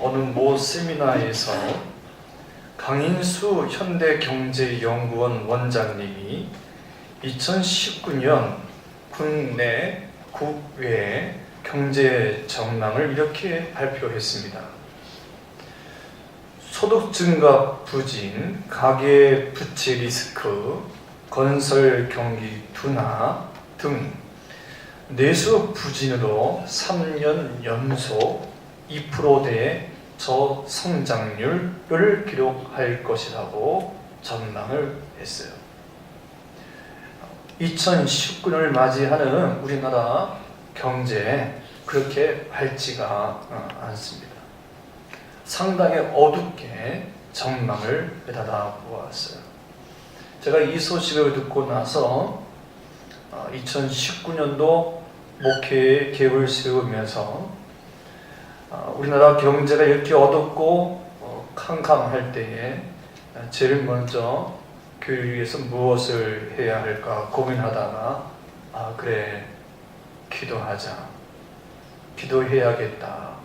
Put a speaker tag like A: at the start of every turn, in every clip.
A: 어느 모 세미나에서 강인수 현대경제연구원 원장님이 2019년 국내 국외 경제 전망을 이렇게 발표했습니다. 소득 증가 부진, 가계 부채 리스크, 건설 경기 둔화 등 내수 부진으로 3년 연속 2%대 저성장률을 기록할 것이라고 전망을 했어요. 2019년을 맞이하는 우리나라 경제 그렇게 밝지가 않습니다. 상당히 어둡게 전망을 내다보았어요. 제가 이 소식을 듣고 나서 2019년도 목회의 계획을 세우면서 우리나라 경제가 이렇게 어둡고 캄캄할 때에 제일 먼저 교회를 위해서 무엇을 해야 할까 고민하다가 그래, 기도하자. 기도해야겠다.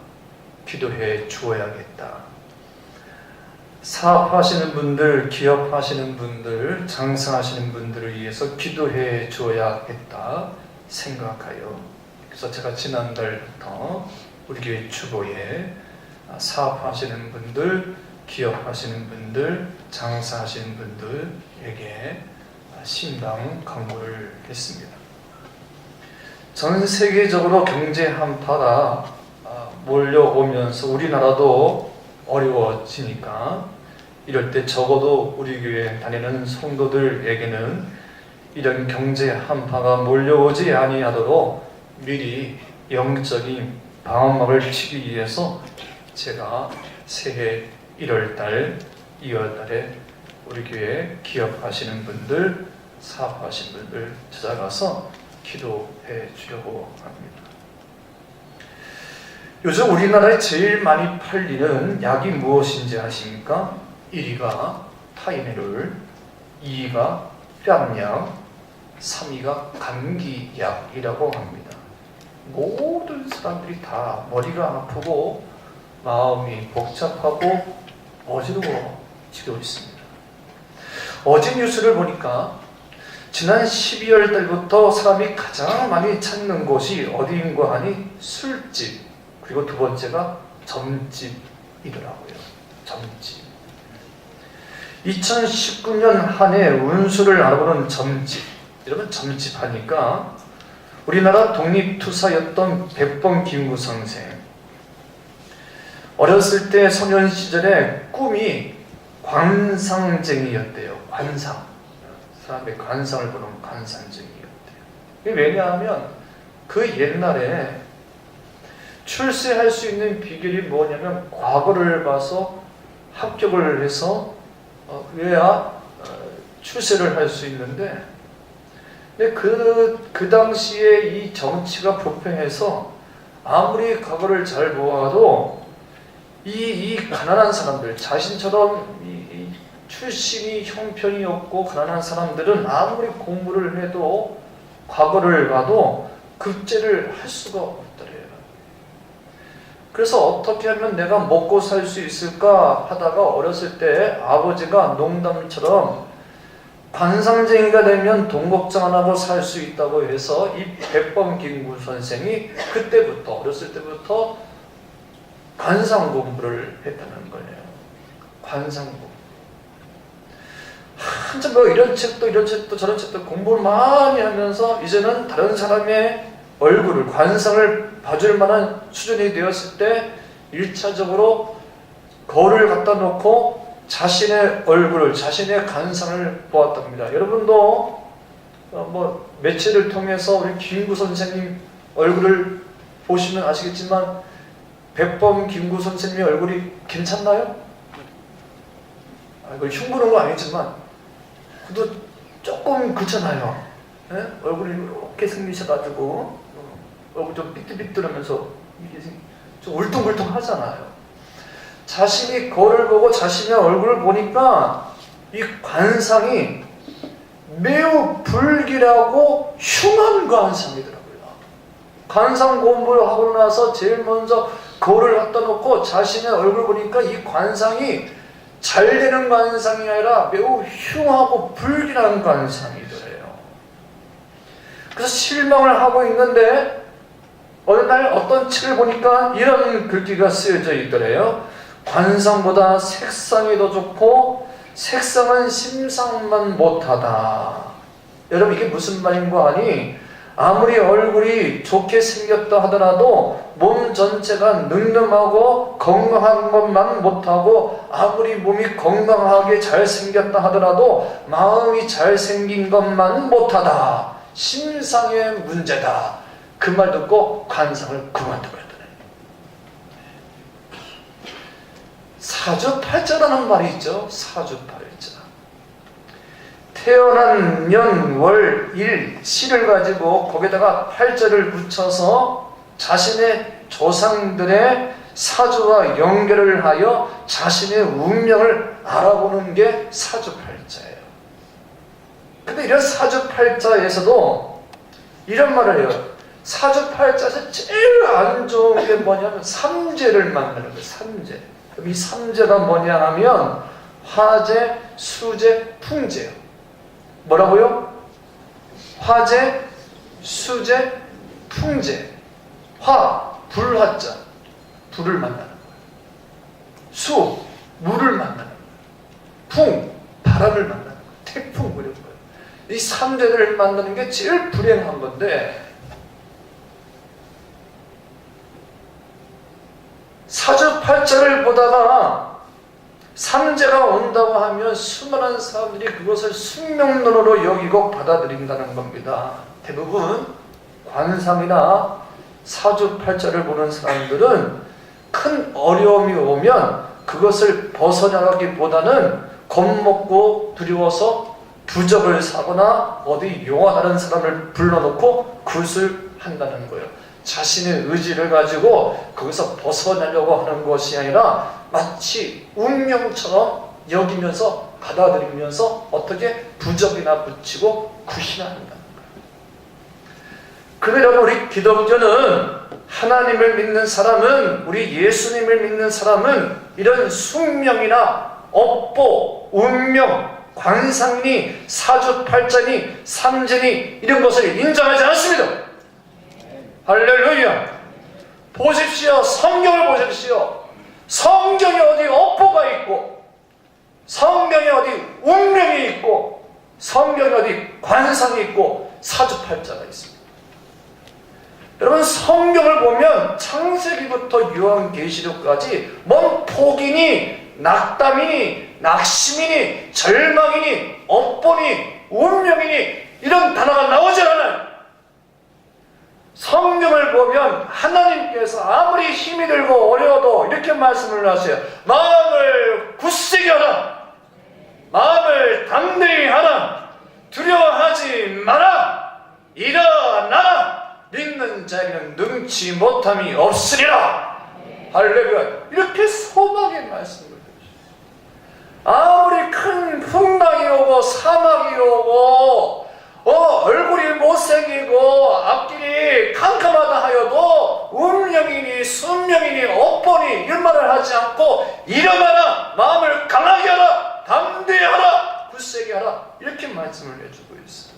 A: 기도해 주어야겠다. 사업하시는 분들, 기업하시는 분들, 장사하시는 분들을 위해서 기도해 주어야겠다 생각하여, 그래서 제가 지난달부터 우리 교회 주보에 사업하시는 분들, 기업하시는 분들, 장사하시는 분들에게 신방 강구를 했습니다. 전 세계적으로 경제 한파가 몰려오면서 우리나라도 어려워지니까 이럴 때 적어도 우리 교회 다니는 성도들에게는 이런 경제 한파가 몰려오지 아니하도록 미리 영적인 방어막을 치기 위해서 제가 새해 1월달, 2월달에 우리 교회 기업하시는 분들, 사업하시는 분들 찾아가서 기도해 주려고 합니다. 요즘 우리나라에 제일 많이 팔리는 약이 무엇인지 아십니까? 1위가 타이레놀, 2위가 뺨약, 3위가 감기약이라고 합니다. 모든 사람들이 다 머리가 아프고 마음이 복잡하고 어지러워지고 있습니다. 어제 뉴스를 보니까 지난 12월 달부터 사람이 가장 많이 찾는 곳이 어디인가 하니 술집, 그리고 두 번째가 점집이더라고요. 점집. 2019년 한 해 운수를 알아보는 점집. 여러분, 점집 하니까 우리나라 독립투사였던 백범 김구 선생, 어렸을 때 소년 시절에 꿈이 관상쟁이였대요. 관상. 사람의 관상을 보는 관상쟁이였대요. 왜냐하면 그 옛날에 출세할 수 있는 비결이 뭐냐면 과거를 봐서 합격을 해서 그래야 출세를 할 수 있는데, 근데 그 당시에 이 정치가 부패해서 아무리 과거를 잘 보아도 이 가난한 사람들, 자신처럼 이 출신이 형편이 없고 가난한 사람들은 아무리 공부를 해도 과거를 봐도 급제를 할 수가 없더래요. 그래서 어떻게 하면 내가 먹고 살 수 있을까 하다가 어렸을 때 아버지가 농담처럼 관상쟁이가 되면 돈 걱정 안 하고 살 수 있다고 해서 이 백범 김구 선생이 그때부터, 어렸을 때부터 관상 공부를 했다는 거예요. 관상 공부. 한참 뭐 이런 책도 저런 책도 공부를 많이 하면서 이제는 다른 사람의 얼굴을, 관상을 봐줄 만한 수준이 되었을 때 1차적으로 거울을 갖다 놓고 자신의 얼굴을, 자신의 관상을 보았답니다. 여러분도 뭐 매체를 통해서 우리 김구 선생님 얼굴을 보시면 아시겠지만 백범 김구 선생님의 얼굴이 괜찮나요? 이걸 흉보는 건 아니지만 그래도 조금 그렇잖아요. 네? 얼굴이 이렇게 생기셔가지고 얼굴 좀 삐뚤삐뚤하면서 이게 좀 울퉁불퉁 하잖아요. 자신이 거울을 보고 자신의 얼굴을 보니까 이 관상이 매우 불길하고 흉한 관상이더라고요. 관상 공부를 하고 나서 제일 먼저 거울을 갖다 놓고 자신의 얼굴 보니까 이 관상이 잘 되는 관상이 아니라 매우 흉하고 불길한 관상이더래요. 그래서 실망을 하고 있는데 어느 날 어떤 책을 보니까 이런 글귀가 쓰여져 있더래요. 관상보다 색상이 더 좋고 색상은 심상만 못하다. 여러분 이게 무슨 말인 거 아니? 아무리 얼굴이 좋게 생겼다 하더라도 몸 전체가 늠름하고 건강한 것만 못하고 아무리 몸이 건강하게 잘생겼다 하더라도 마음이 잘생긴 것만 못하다. 심상의 문제다. 그 말 듣고 관상을 그만두었더래. 사주팔자라는 말이 있죠. 사주팔자. 태어난 년, 월, 일, 시를 가지고 거기다가 팔자를 붙여서 자신의 조상들의 사주와 연결을 하여 자신의 운명을 알아보는 게 사주팔자예요. 근데 이런 사주팔자에서도 이런 말을 해요. 사주팔자에서 제일 안 좋은 게 뭐냐면 삼재를 만나는 거예요. 삼재. 이 삼재가 뭐냐 하면 화재, 수재, 풍재예요. 뭐라고요? 화재, 수재, 풍재. 화, 불화자. 불을 만나는 거예요. 수, 물을 만나는 거예요. 풍, 바람을 만나는 거예요. 태풍 그런 거예요. 이 삼재를 만나는 게 제일 불행한 건데 사주팔자를 보다가 삼재가 온다고 하면 수많은 사람들이 그것을 숙명론으로 여기고 받아들인다는 겁니다. 대부분 관상이나 사주팔자를 보는 사람들은 큰 어려움이 오면 그것을 벗어나가기보다는 겁먹고 두려워서 부적을 사거나 어디 용하다는 사람을 불러놓고 구술한다는 거예요. 자신의 의지를 가지고 거기서 벗어나려고 하는 것이 아니라 마치 운명처럼 여기면서 받아들이면서 어떻게 부적이나 붙이고 구신한다는 거예요. 그러면 우리 기독교는 하나님을 믿는 사람은, 우리 예수님을 믿는 사람은 이런 숙명이나 업보, 운명, 관상이니 사주팔자니 삼재니 이런 것을 인정하지 않습니다. 할렐루야. 보십시오. 성경을 보십시오. 성경에 어디 업보가 있고 성경에 어디 운명이 있고 성경에 어디 관상이 있고 사주팔자가 있습니다. 여러분 성경을 보면 창세기부터 요한계시록까지 뭔 폭이니 낙담이니 낙심이니 절망이니 업보니 운명이니 이런 단어가 나오지 않아요. 성경을 보면 하나님께서 아무리 힘이 들고 어려워도 이렇게 말씀을 하세요. 마음을 굳세게 하라. 마음을 담대히 하라. 두려워하지 마라. 일어나라. 믿는 자에게는 능치 못함이 없으리라. 할렐루야. 이렇게 소망의 말씀을 해주세요. 아무리 큰 풍랑이 오고 사막이 오고 얼굴이 못생기고 앞길이 캄캄하다 하여도 운명이니 순명이니 업보니 이런 말을 하지 않고 일어나라. 마음을 강하게 하라. 담대하라. 굳세게 하라. 이렇게 말씀을 해주고 있어요.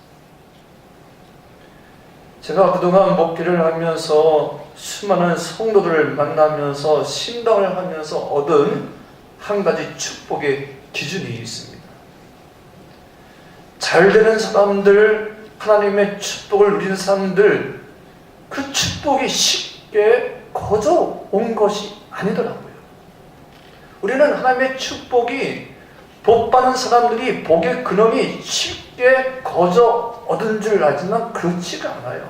A: 제가 그동안 목회를 하면서 수많은 성도들을 만나면서 신방을 하면서 얻은 한 가지 축복의 기준이 있습니다. 잘 되는 사람들, 하나님의 축복을 누리는 사람들, 그 축복이 쉽게 거저 온 것이 아니더라고요. 우리는 하나님의 축복이 복받는 사람들이 복의 근원이 쉽게 거저 얻은 줄 알지만 그렇지가 않아요.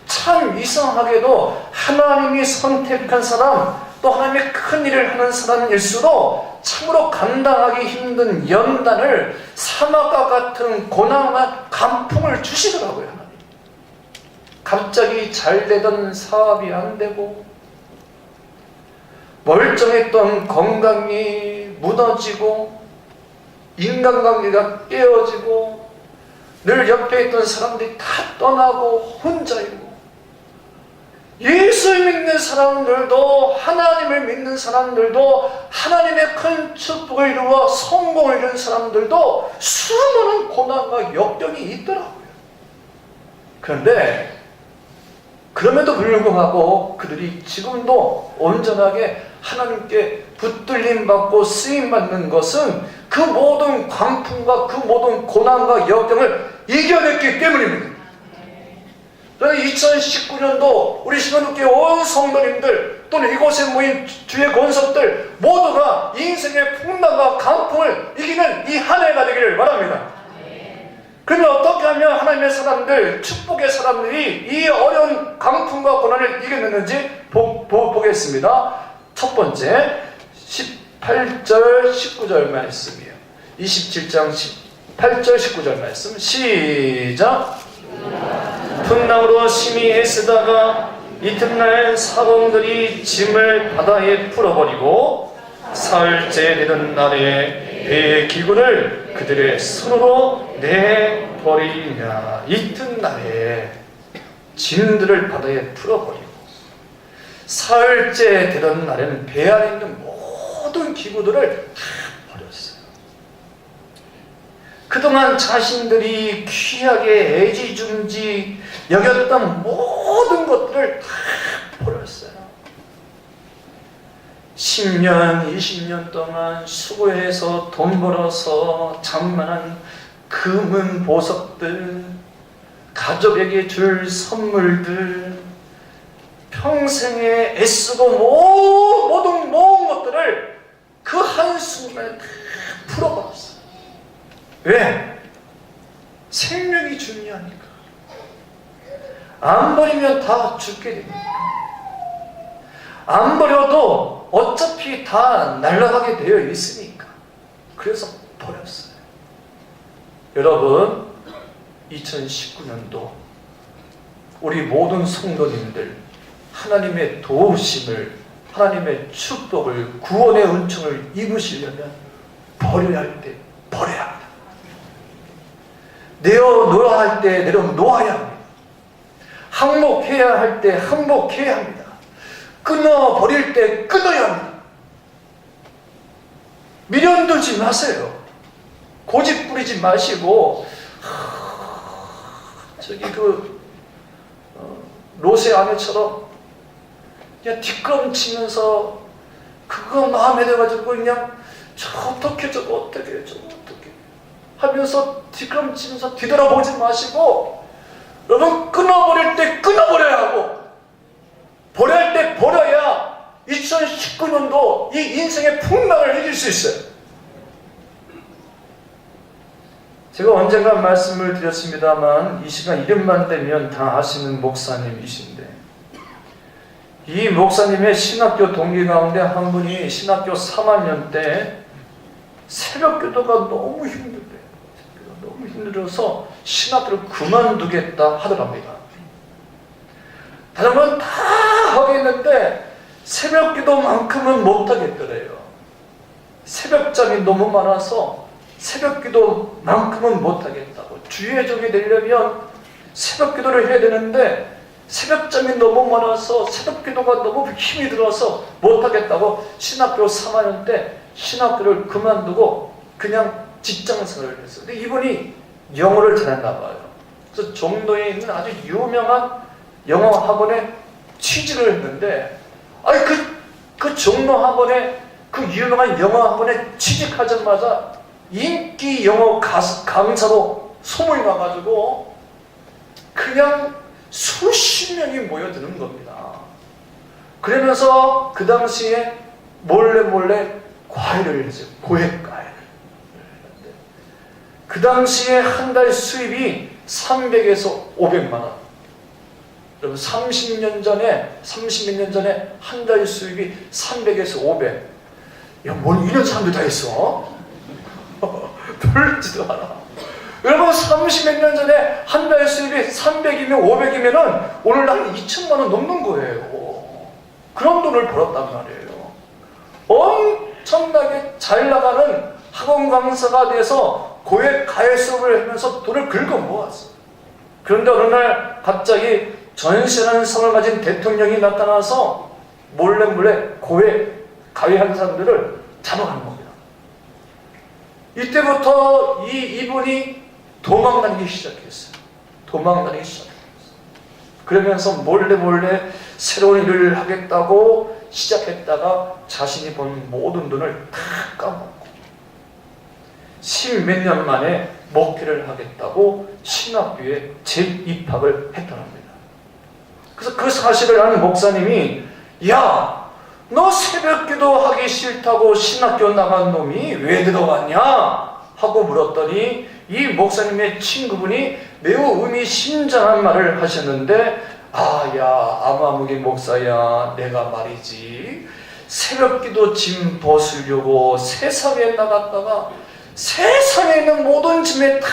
A: 참 이상하게도 하나님이 선택한 사람, 또 하나님의 큰 일을 하는 사람일수록 참으로 감당하기 힘든 연단을 사막과 같은 고난과 간풍을 주시더라고요. 하나님. 갑자기 잘 되던 사업이 안 되고 멀쩡했던 건강이 무너지고 인간관계가 깨어지고 늘 옆에 있던 사람들이 다 떠나고 혼자 있고 예수 믿는 사람들도, 하나님을 믿는 사람들도, 하나님의 큰 축복을 이루어 성공을 이룬 사람들도 수많은 고난과 역경이 있더라고요. 그런데 그럼에도 불구하고 그들이 지금도 온전하게 하나님께 붙들림 받고 쓰임 받는 것은 그 모든 광풍과 그 모든 고난과 역경을 이겨냈기 때문입니다. 저는 2019년도 우리 신원교회 온 성도님들 또는 이곳에 모인 주의 권속들 모두가 인생의 풍랑과 강풍을 이기는 이 한 해가 되기를 바랍니다. 그러면 어떻게 하면 하나님의 사람들, 축복의 사람들이 이 어려운 강풍과 고난을 이겨냈는지 보겠습니다. 첫 번째 18절 19절 말씀이에요. 27장 18절 19절 말씀 시작. 풍랑으로 심히 애쓰다가 이튿날 사공들이 짐을 바다에 풀어버리고 사흘째 되던 날에 배의 기구를 그들의 손으로 내버리냐. 이튿날에 짐들을 바다에 풀어버리고 사흘째 되던 날에는 배 안에 있는 모든 기구들을 다 버렸어요. 그동안 자신들이 귀하게 애지중지 여겼던 모든 것들을 다 버렸어요. 10년, 20년 동안 수고해서 돈 벌어서 장만한 금은 보석들, 가족에게 줄 선물들, 평생에 애쓰고 모든 것들을 그 한순간에 다 풀어버렸어요. 왜? 생명이 중요하니까. 안 버리면 다 죽게 됩니다. 안 버려도 어차피 다 날아가게 되어 있으니까. 그래서 버렸어요. 여러분, 2019년도 우리 모든 성도님들 하나님의 도우심을, 하나님의 축복을, 구원의 은총을 입으시려면 버려야 할 때 버려야 합니다. 내어놓아야 할 때 내려놓아야 합니다. 항복해야 할 때 항복해야 합니다. 끊어버릴 때 끊어야 합니다. 미련 두지 마세요. 고집 부리지 마시고 저기 롯의 아내처럼 그냥 뒷걸음치면서 그거 마음에 들어가지고 그냥 저거 어떻게 하면서 뒷걸음치면서 뒤돌아보지 마시고 여러분 끊어버릴 때 끊어버려야 하고 버려야 할 때 버려야 2019년도 이 인생의 풍랑을 이길 수 있어요. 제가 언젠가 말씀을 드렸습니다만 이 시간 이름만 되면 다 아시는 목사님이신데 이 목사님의 신학교 동기 가운데 한 분이 신학교 3학년 때 새벽 기도가 너무 힘들대요. 너무 힘들어서 신학교를 그만두겠다 하더랍니다. 다른 건 다 하겠는데 새벽 기도만큼은 못하겠더래요. 새벽잠이 너무 많아서 새벽 기도만큼은 못하겠다고. 주의 종이 되려면 새벽 기도를 해야 되는데 새벽잠이 너무 많아서 새벽 기도가 너무 힘이 들어서 못하겠다고 신학교 3학년 때 신학교를 그만두고 그냥 직장생활을 했어요. 근데 이분이 영어를 잘했나 봐요. 그래서 종로에 있는 아주 유명한 영어 학원에 취직을 했는데 그 종로 학원에 그 유명한 영어 학원에 취직하자마자 인기 영어 강사로 소문이 나가지고 그냥 수십 명이 모여드는 겁니다. 그러면서 그 당시에 몰래 과외를 했어요. 고액 과외를. 그 당시에 한 달 수입이 300에서 500만 원. 여러분 30년 전에 한 달 수입이 300에서 500. 야, 뭘 이런 사람들 다 있어? 별지도 않아. 여러분 30몇 년 전에 한 달 수입이 300이면 500이면은 오늘날 2천만 원 넘는 거예요. 그런 돈을 벌었단 말이에요. 엄청나게 잘 나가는 학원 강사가 돼서 고액 과외 수업을 하면서 돈을 긁어 모았어요. 그런데 어느 날 갑자기 전세라는 성을 가진 대통령이 나타나서 몰래 가해하는 사람들을 잡아가는 겁니다. 이때부터 이분이 도망다니기 시작했어요. 그러면서 몰래 새로운 일을 하겠다고 시작했다가 자신이 번 모든 돈을 다 까먹고 십몇 년 만에 목회를 하겠다고 신학교에 재입학을 했더랍니다. 그래서 그 사실을 아는 목사님이 야, 너 새벽기도 하기 싫다고 신학교 나간 놈이 왜 들어갔냐? 하고 물었더니 이 목사님의 친구분이 매우 의미심장한 말을 하셨는데 아마무기 목사야, 내가 말이지 새벽기도 짐 벗으려고 세상에 나갔다가 세상에 있는 모든 짐에 다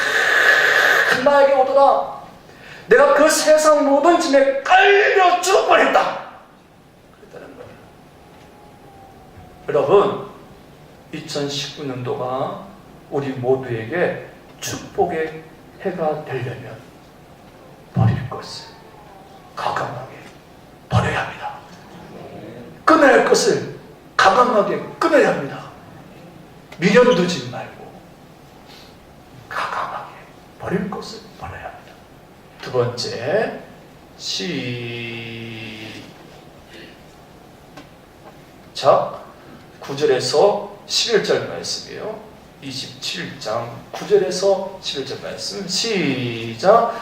A: 나에게 오더라. 내가 그 세상 모든 짐에 깔려 죽어버렸다. 그랬다는 거예요. 여러분, 2019년도가 우리 모두에게 축복의 해가 되려면 버릴 것을 과감하게 버려야 합니다. 끊어야 할 것을 과감하게 끊어야 합니다. 미련 두지 말고 과감하게 버릴 것을 버려야 합니다. 두 번째, 시작. 9절에서 11절 말씀이에요. 27장 9절에서 11절 말씀 시작.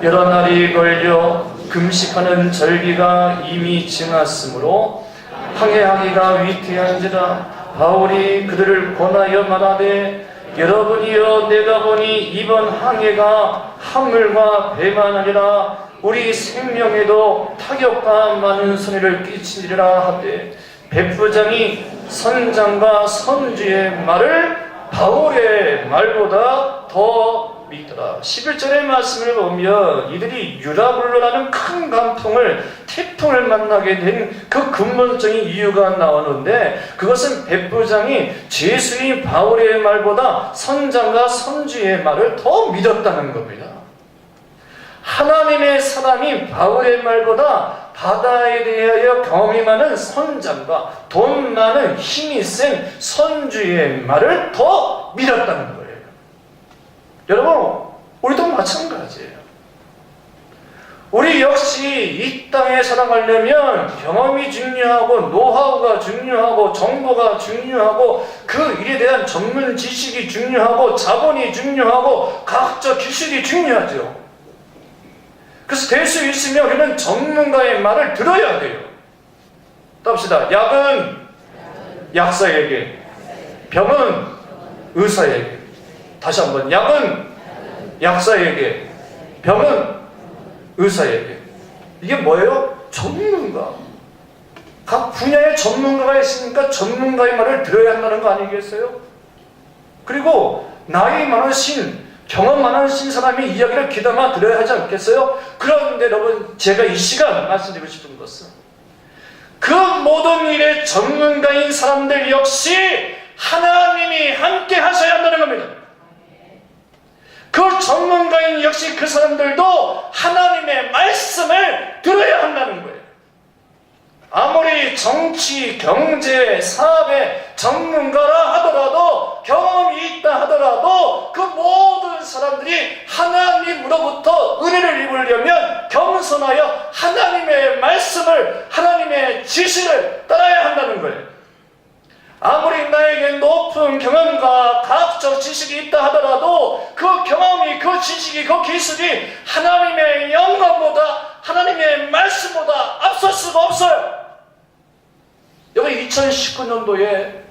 A: 여러 날이 걸려 금식하는 절기가 이미 지났으므로 항해하기가 위태한지라 바울이 그들을 권하여 말하되 여러분이여 내가 보니 이번 항해가 한물과 배만 아니라 우리 생명에도 타격과 많은 손해를 끼치리라 하되 백부장이 선장과 선주의 말을 바울의 말보다 더 믿더라. 11절의 말씀을 보면 이들이 유라굴로라는 큰 태풍을 만나게 된 그 근본적인 이유가 나오는데 그것은 백부장이 죄수인 바울의 말보다 선장과 선주의 말을 더 믿었다는 겁니다. 하나님의 사람이 바울의 말보다 바다에 대하여 경험이 많은 선장과 돈 많은 힘이 센 선주의 말을 더 믿었다는 거예요. 여러분, 우리도 마찬가지예요. 우리 역시 이 땅에 살아가려면 경험이 중요하고 노하우가 중요하고 정보가 중요하고 그 일에 대한 전문 지식이 중요하고 자본이 중요하고 과학적 기술이 중요하죠. 그래서 될 수 있으면 우리는 전문가의 말을 들어야 돼요. 답시다. 약은 약사에게, 병은 의사에게. 다시 한번, 약은 약사에게, 병은 의사에게. 이게 뭐예요? 전문가. 각 분야의 전문가가 있으니까 전문가의 말을 들어야 한다는 거 아니겠어요? 그리고 나이 많으신, 경험 많으신 사람이 이야기를 귀담아 들어야 하지 않겠어요? 그런데 여러분, 제가 이 시간 말씀드리고 싶은 것은 그 모든 일의 전문가인 사람들 역시 하나님이 함께 하셔야 한다는 겁니다. 그 전문가인 역시 그 사람들도 하나님의 말씀을 들어야 한다는 거예요. 아무리 정치, 경제, 사업의 전문가라 하더라도 경험이 있다 하더라도 그 모든 사람들이 하나님으로부터 은혜를 입으려면 겸손하여 하나님의 말씀을, 하나님의 지시를 따라야 한다는 거예요. 아무리 나에게 높은 경험과 과학적 지식이 있다 하더라도 그 경험이, 그 지식이, 그 기술이 하나님의 영광보다, 하나님의 말씀보다 앞설 수가 없어요. 여기 2019년도에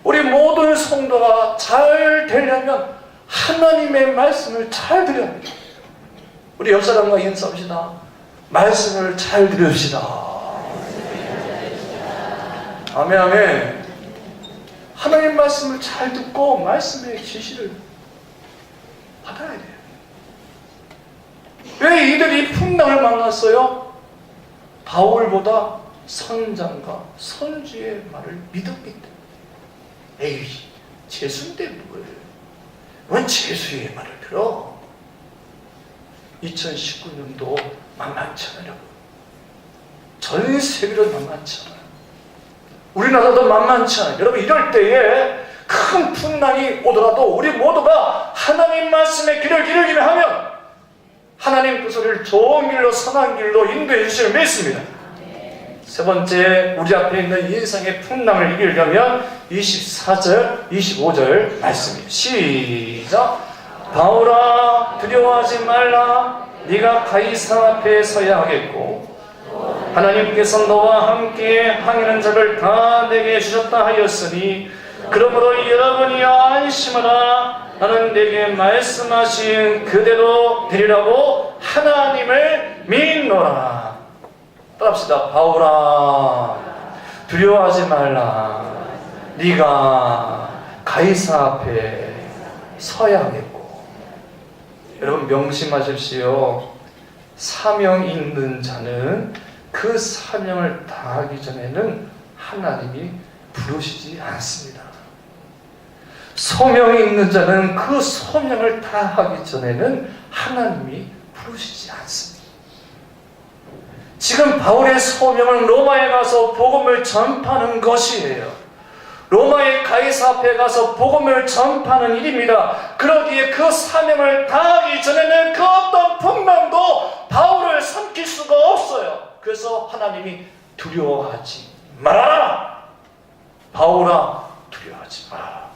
A: 우리 모든 성도가 잘 되려면 하나님의 말씀을 잘 들어야 합니다. 우리 옆 사람과 인사합시다. 말씀을 잘 들읍시다. 아멘, 아멘. 하나님 말씀을 잘 듣고 말씀의 지시를 받아야 돼요. 왜 이들이 풍랑을 만났어요? 바울보다 선장과 선주의 말을 믿었기 때문에. 에이, 재수인데 뭐예요? 왜 재수의 말을 들어? 2019년도 만만치 않아요. 전 세계로 만만치 않아요. 우리나라도 만만치 않아요. 여러분, 이럴 때에 큰 풍랑이 오더라도 우리 모두가 하나님 말씀에 귀를 기울이며 하면 하나님 그 소리를 좋은 길로 선한 길로 인도해 주시는 믿습니다. 세 번째, 우리 앞에 있는 인생의 풍랑을 이기려면 24절, 25절 말씀이에요. 시작. 바울아, 두려워하지 말라. 네가 가이사 앞에 서야 하겠고 하나님께서 너와 함께 항해하는 자를 다 내게 주셨다 하였으니 그러므로 여러분이 안심하라. 나는 내게 말씀하신 그대로 되리라고 하나님을 믿노라. 따라합시다. 바울아, 두려워하지 말라. 네가 가이사 앞에 서야 하겠고. 여러분, 명심하십시오. 사명 있는 자는 그 사명을 다하기 전에는 하나님이 부르시지 않습니다. 소명이 있는 자는 그 소명을 다하기 전에는 하나님이 부르시지 않습니다. 지금 바울의 소명은 로마에 가서 복음을 전파하는 것이에요. 로마의 가이사 앞에 가서 복음을 전파하는 일입니다. 그러기에 그 사명을 다하기 전에는 그 어떤 풍랑도 바울을 삼킬 수가 없어요. 그래서 하나님이 두려워하지 말아라. 바울아, 두려워하지 말아라.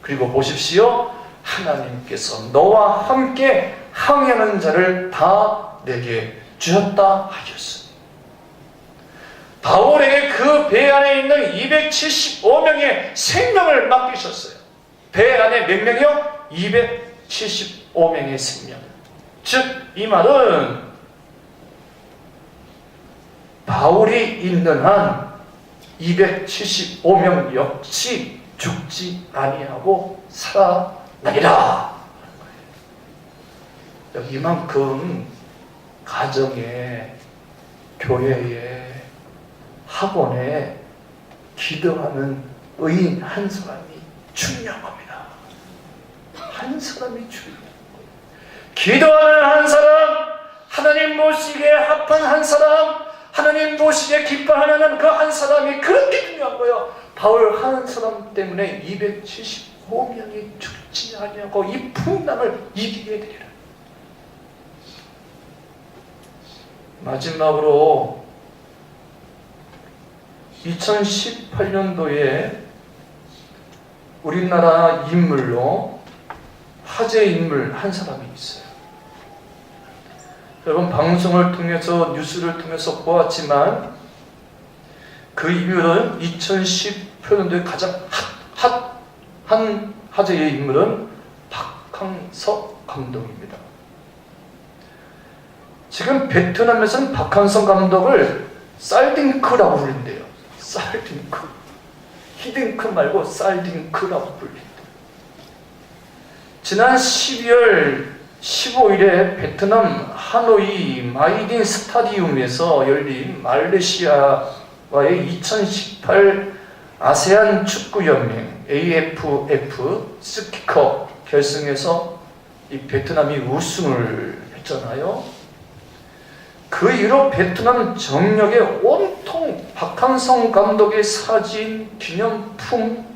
A: 그리고 보십시오. 하나님께서 너와 함께 항해하는 자를 다 내게 주셨다 하셨습니다. 바울에게 그 배 안에 있는 275명의 생명을 맡기셨어요. 배 안에 몇 명이요? 275명의 생명. 즉, 이 말은 바울이 있는 한 275명 역시 죽지 아니하고 살아나리라. 이만큼 가정에, 교회에, 학원에 기도하는 의인 한 사람이 중요한 겁니다. 한 사람이 중요한 거예요. 기도하는 한 사람, 하나님 모시기에 합한 한 사람, 하나님 모시기에 기뻐하는 그 한 사람이 그렇게 중요한 거예요. 바울 한 사람 때문에 275명이 죽지 아니하고 이 풍랑을 이기게 되리라. 마지막으로 2018년도에 우리나라 인물로 화제 인물 한 사람이 있어요. 여러분, 방송을 통해서 뉴스를 통해서 보았지만 그 인물은 2018년도에 가장 핫한 화제의 인물은 박항서 감독입니다. 지금 베트남에서는 박항서 감독을 쌀딩크라고 부른대요. 쌀딩크. 히딩크 말고 쌀딩크라고 불린대요. 지난 12월 15일에 베트남 하노이 마이딘 스타디움에서 열린 말레이시아와의 2018 아세안 축구연맹 AFF 스키컵 결승에서 이 베트남이 우승을 했잖아요. 그 이후로 베트남 전역에 온통 박항서 감독의 사진, 기념품,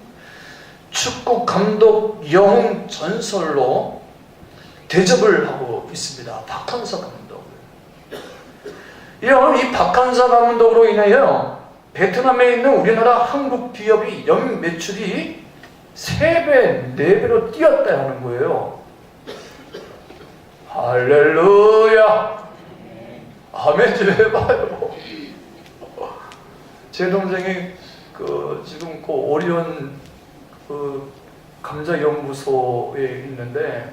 A: 축구 감독 영웅 전설로 대접을 하고 있습니다. 박항서 감독을. 이 박항서 감독으로 인하여 베트남에 있는 우리나라 한국 기업이 연 매출이 3배, 4배로 뛰었다 하는 거예요. 할렐루야! 아멘 좀 해봐요. 제 동생이 지금 오리온 감자 연구소에 있는데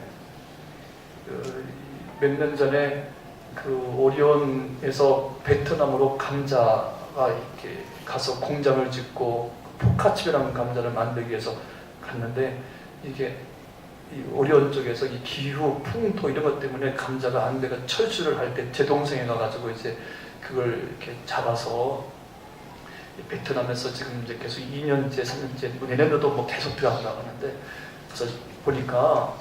A: 몇 년 전에 오리온에서 베트남으로 감자가 이렇게 가서 공장을 짓고 포카칩이라는 감자를 만들기 위해서 갔는데 이게 이 오리온 쪽에서 이 기후, 풍토 이런 것 때문에 감자가 안 돼가 철수를 할 때 제 동생이 가가지고 이제 그걸 이렇게 잡아서 베트남에서 지금 이제 계속 2년째, 3년째, 내년에도 뭐 계속 들어간다고 하는데, 그래서 보니까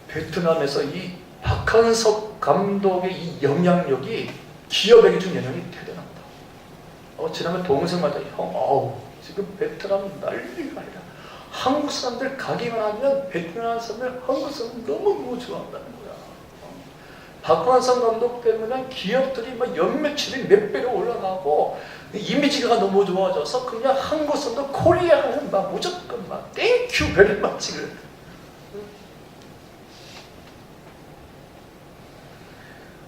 A: 베트남에서 이 박한석 감독의 이 영향력이 기업에게 준 영향이 대단합니다. 지난번 동생마다 형, 지금 베트남 난리가 아니라 한국 사람들 가기만 하면 베트남 사람들 한국 사람들 너무너무 좋아한다는 거야. 박한석 감독 때문에 기업들이 막 연매출이 몇 배로 올라가고 이미지가 너무 좋아져서 그냥 한국 사람들 코리아는 막 무조건 막 땡큐 베리 마치를.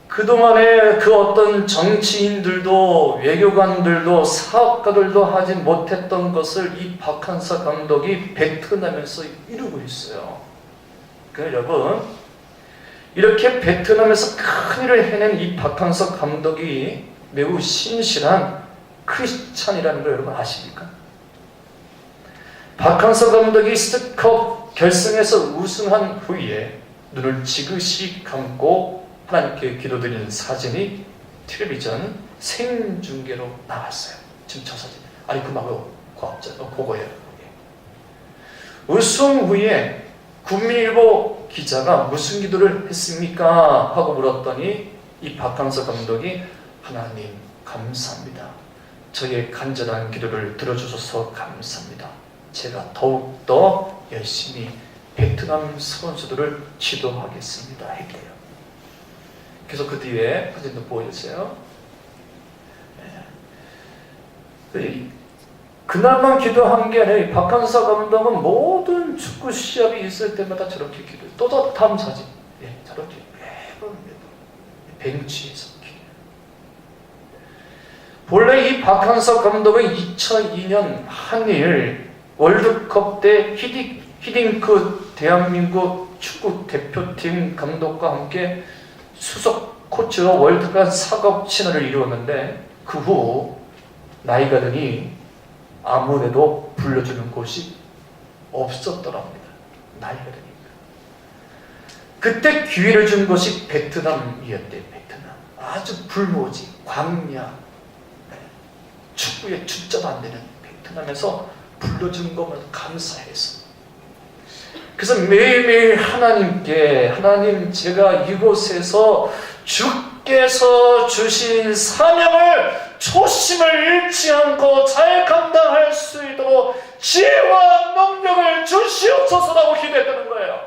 A: 그동안에 그 어떤 정치인들도 외교관들도 사업가들도 하지 못했던 것을 이 박한석 감독이 베트남에서 이루고 있어요. 그러니까 여러분, 이렇게 베트남에서 큰일을 해낸 이 박한석 감독이 매우 신실한 크리스찬이라는 걸 여러분 아십니까? 박한석 감독이 스컵 결승에서 우승한 후에 눈을 지그시 감고 하나님께 기도드리는 사진이 텔레비전 생중계로 나왔어요. 지금 저 사진. 아니 그 말고 그거예요. 우승 후에 국민일보 기자가 무슨 기도를 했습니까? 하고 물었더니 이 박한석 감독이 하나님 감사합니다. 저의 간절한 기도를 들어주셔서 감사합니다. 제가 더욱더 열심히 베트남 선수들을 지도하겠습니다. 했대요. 그래서 그 뒤에 사진도 보여주세요. 그날만 기도한 게 아니라 박한석 감독은 모든 축구 시합이 있을 때마다 저렇게 기도해요. 또 다음 사진. 저렇게 매번 벤치에서 기도해요. 본래 이 박한석 감독은 2002년 한일 월드컵 때 히딩크 대한민국 축구 대표팀 감독과 함께 수석 코치와 월드컵 사급 친화를 이루었는데 그 후 나이가 드니 아무래도 불러주는 곳이 없었더랍니다. 나이가 드니까. 그때 기회를 준 것이 베트남이었대요. 베트남. 아주 불모지, 광야, 축구에 숫자도 안 되는 베트남에서 불러준 것만 감사해서. 그래서 매일매일 하나님께 하나님 제가 이곳에서 주께서 주신 사명을 초심을 잃지 않고 잘 감당할 수 있도록 지혜와 능력을 주시옵소서라고 기도했다는 거예요.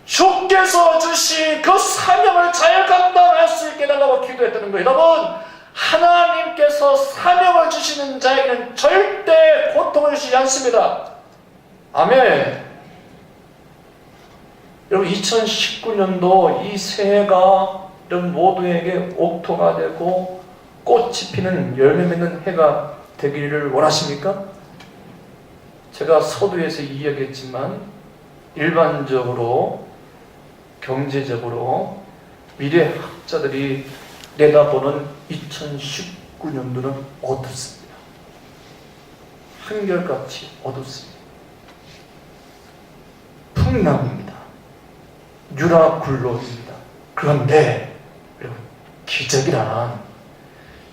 A: 주께서 주신 그 사명을 잘 감당할 수 있게 해달라고 기도했다는 거예요. 여러분, 하나님께서 사명을 주시는 자에게는 절대 고통을 주시지 않습니다. 아멘. 여러분 2019년도 이 새해가 여러분 모두에게 옥토가 되고 꽃이 피는 열매 맺는 해가 되기를 원하십니까? 제가 서두에서 이야기했지만 일반적으로 경제적으로 미래학자들이 내다보는 2019년도는 어둡습니다. 한결같이 어둡습니다. 풍랑입니다. 유라굴로입니다. 그런데 여러분, 기적이란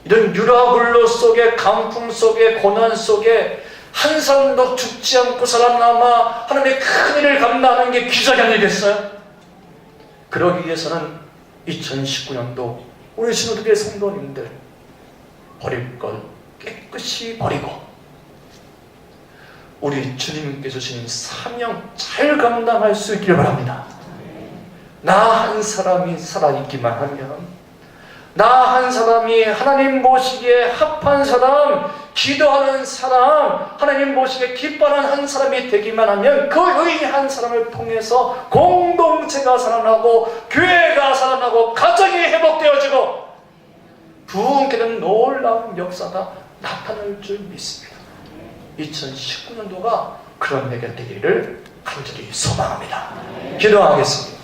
A: 이런 유라굴로 속에 강풍 속에 고난 속에 한 사람도 죽지 않고 살아남아 하나님의 큰 일을 감당하는 게 기적이 아니겠어요? 그러기 위해서는 2019년도 우리 신호들의 성도님들 버릴 걸 깨끗이 버리고 우리 주님께서 주신 사명 잘 감당할 수 있기를 바랍니다. 나 한 사람이 살아있기만 하면, 나 한 사람이 하나님 보시기에 합한 사람, 기도하는 사람, 하나님 보시기에 기뻐하는 한 사람이 되기만 하면 그 의인 한 사람을 통해서 공동체가 살아나고 교회가 살아나고 가정이 회복되어지고 부흥되는 놀라운 역사가 나타날 줄 믿습니다. 2019년도가 그런 해가 되기를 간절히 소망합니다. 기도하겠습니다.